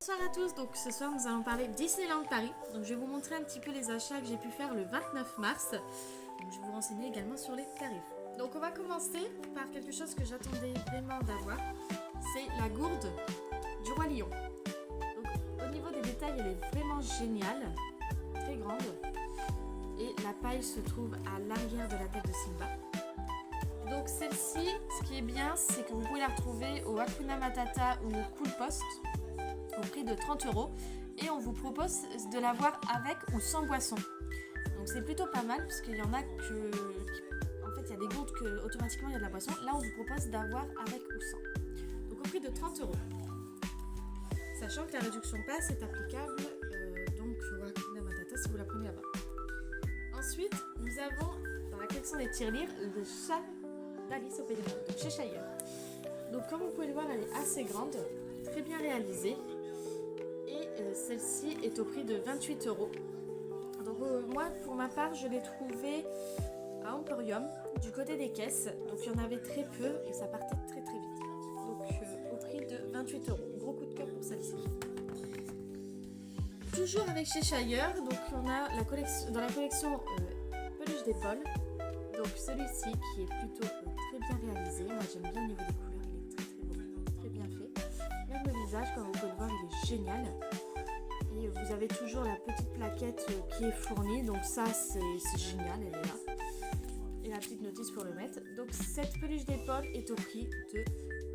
Bonsoir à tous, donc ce soir nous allons parler Disneyland Paris. Donc je vais vous montrer un petit peu les achats que j'ai pu faire le 29 mars. Donc je vais vous renseigner également sur les tarifs. Donc on va commencer par quelque chose que j'attendais vraiment d'avoir. C'est la gourde du Roi Lion. Donc au niveau des détails, elle est vraiment géniale, très grande. Et la paille se trouve à l'arrière de la tête de Simba. Donc celle-ci, ce qui est bien, c'est que vous pouvez la retrouver au Hakuna Matata ou au Cool Post au prix de 30 € et on vous propose de l'avoir avec ou sans boisson. Donc c'est plutôt pas mal parce qu'il y en a que... En fait, il y a des gourdes que automatiquement il y a de la boisson. Là, on vous propose d'avoir avec ou sans. Donc au prix de 30 €. Sachant que la réduction passe est applicable donc au Hakuna Matata si vous la prenez là-bas. Ensuite, nous avons dans la collection des tirelires le chat d'Alice au Pays des Merveilles, de Cheshire. Donc comme vous pouvez le voir, elle est assez grande, très bien réalisée. Et celle-ci est au prix de 28 €. Donc moi, pour ma part, je l'ai trouvée à Emporium, du côté des caisses. Donc il y en avait très peu et ça partait très très vite. Donc au prix de 28 €. Gros coup de cœur pour celle-ci. Toujours avec Cheshire, donc on a la collection, dans la collection peluche d'épaule. Donc celui-ci qui est plutôt très bien réalisé. Moi j'aime bien au niveau des couleurs, il est très très beau, très bien fait. Même le visage, comme vous pouvez le voir, il est génial. Et vous avez toujours la petite plaquette qui est fournie, donc ça c'est génial, elle est là. Et la petite notice pour le mettre. Donc cette peluche d'épaule est au prix de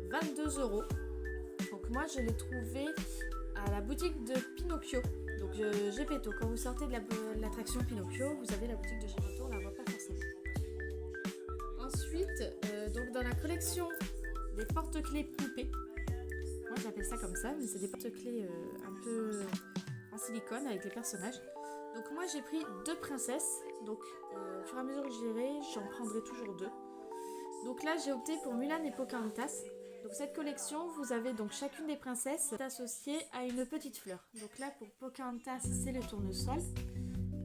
22 €. Donc moi je l'ai trouvée à la boutique de Pinocchio. Donc Gepetto, quand vous sortez de l'attraction Pinocchio, vous avez la boutique de Gepetto, on la voit pas forcément. Ensuite, donc dans la collection des porte-clés poupées, moi j'appelle ça comme ça, mais c'est des porte-clés un peu en silicone avec les personnages. Donc moi j'ai pris 2 princesses, donc au fur et à mesure que j'irai, j'en prendrai toujours 2. Donc là j'ai opté pour Mulan et Pocahontas. Donc cette collection, vous avez donc chacune des princesses associée à une petite fleur. Donc là pour Pocahontas, c'est le tournesol.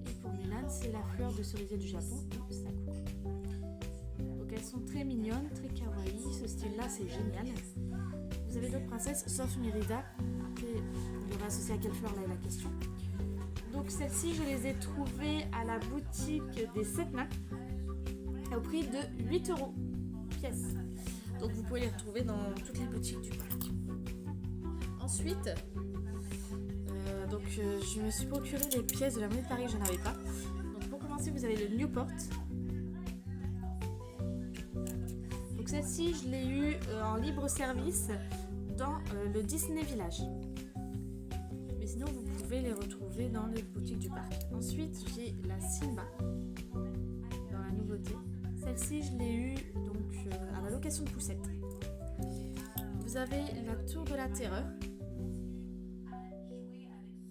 Et pour Mulan, c'est la fleur de cerisier du Japon, le sakura. Donc elles sont très mignonnes, très kawaii. Ce style-là, c'est génial. Vous avez d'autres princesses, sauf Mérida. Après, on devrait associer à quelle fleur là est la question. Donc celles-ci, je les ai trouvées à la boutique des 7 nains au prix de 8 € pièce. Donc vous pouvez les retrouver dans toutes les boutiques du parc. Ensuite, je me suis procuré des pièces de la monnaie de Paris que je n'avais pas. Donc pour commencer, vous avez le Newport. Donc celle-ci, je l'ai eue en libre service dans le Disney Village. Mais sinon, vous pouvez les retrouver dans les boutiques du parc. Ensuite, j'ai la Simba dans la nouveauté. Celle-ci, je l'ai eue donc à la location de poussette. Vous avez la Tour de la Terreur.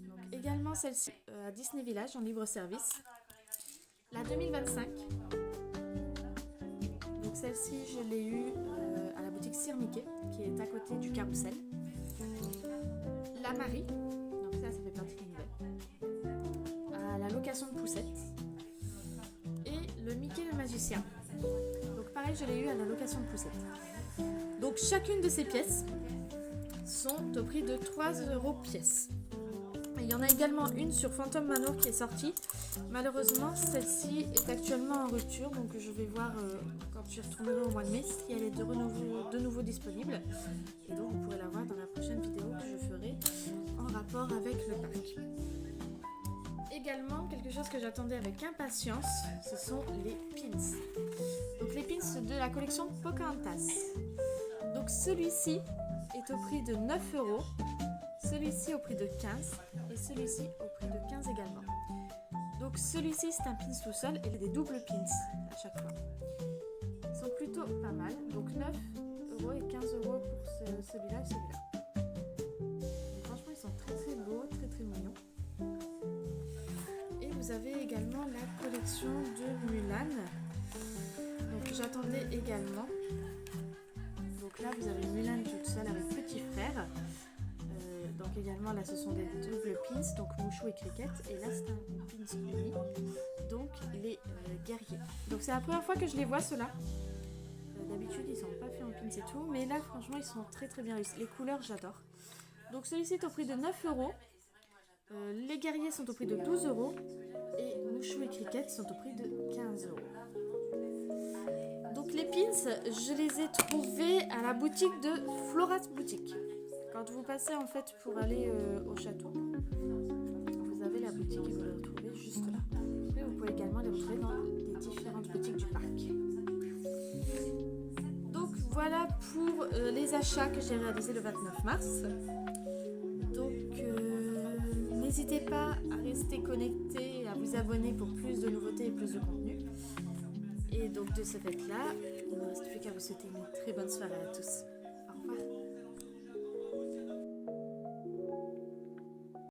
Donc, également celle-ci à Disney Village en libre service. La 2025. Donc celle-ci, je l'ai eue à la boutique Sir Mickey, qui est à côté du carrousel. La Marie. Donc ça fait partie des nouvelles. À la location de poussette. Et le Mickey le magicien. Donc pareil, je l'ai eu à la location de poussette. Donc chacune de ces pièces sont au prix de 3 € pièce. Et il y en a également une sur Phantom Manor qui est sortie. Malheureusement, celle-ci est actuellement en rupture, donc je vais voir quand je retournerai au mois de mai si elle est de nouveau disponible. Et donc vous pourrez la voir dans la prochaine vidéo que je ferai en rapport avec le parc. Également, quelque chose que j'attendais avec impatience, ce sont les pins. Donc les pins de la collection Pocahontas. Donc celui-ci est au prix de 9 €, celui-ci au prix de 15 et celui-ci au prix de 15 également. Donc celui-ci c'est un pins tout seul et des doubles pins à chaque fois. Ils sont plutôt pas mal, donc 9 € et 15 € pour celui-là et celui-là. Et franchement ils sont très très beaux, très très mignons. Vous avez également la collection de Mulan, donc j'attendais également. Donc là vous avez Mulan toute seule avec petit frère. Donc également là ce sont des doubles pins, donc Mouchou et Cricket. Et là c'est un pins uni, donc les guerriers. Donc c'est la première fois que je les vois ceux-là. D'habitude ils sont pas faits en pins et tout, mais là franchement ils sont très très bien réussis. Les couleurs j'adore. Donc celui-ci est au prix de 9 euros. Les guerriers sont au prix de 12 euros. Et Mouchou et Cricket sont au prix de 15 euros. Donc les pins, je les ai trouvés à la boutique de Flora's Boutique. Quand vous passez en fait pour aller au château, vous avez la boutique et vous les retrouvez juste là. Et vous pouvez également les retrouver dans les différentes boutiques du parc. Donc voilà pour les achats que j'ai réalisés le 29 mars. Donc n'hésitez pas à rester connecté et à vous abonner pour plus de nouveautés et plus de contenu. Et donc de ce fait là, il ne me reste plus qu'à vous souhaiter une très bonne soirée à tous. Au revoir.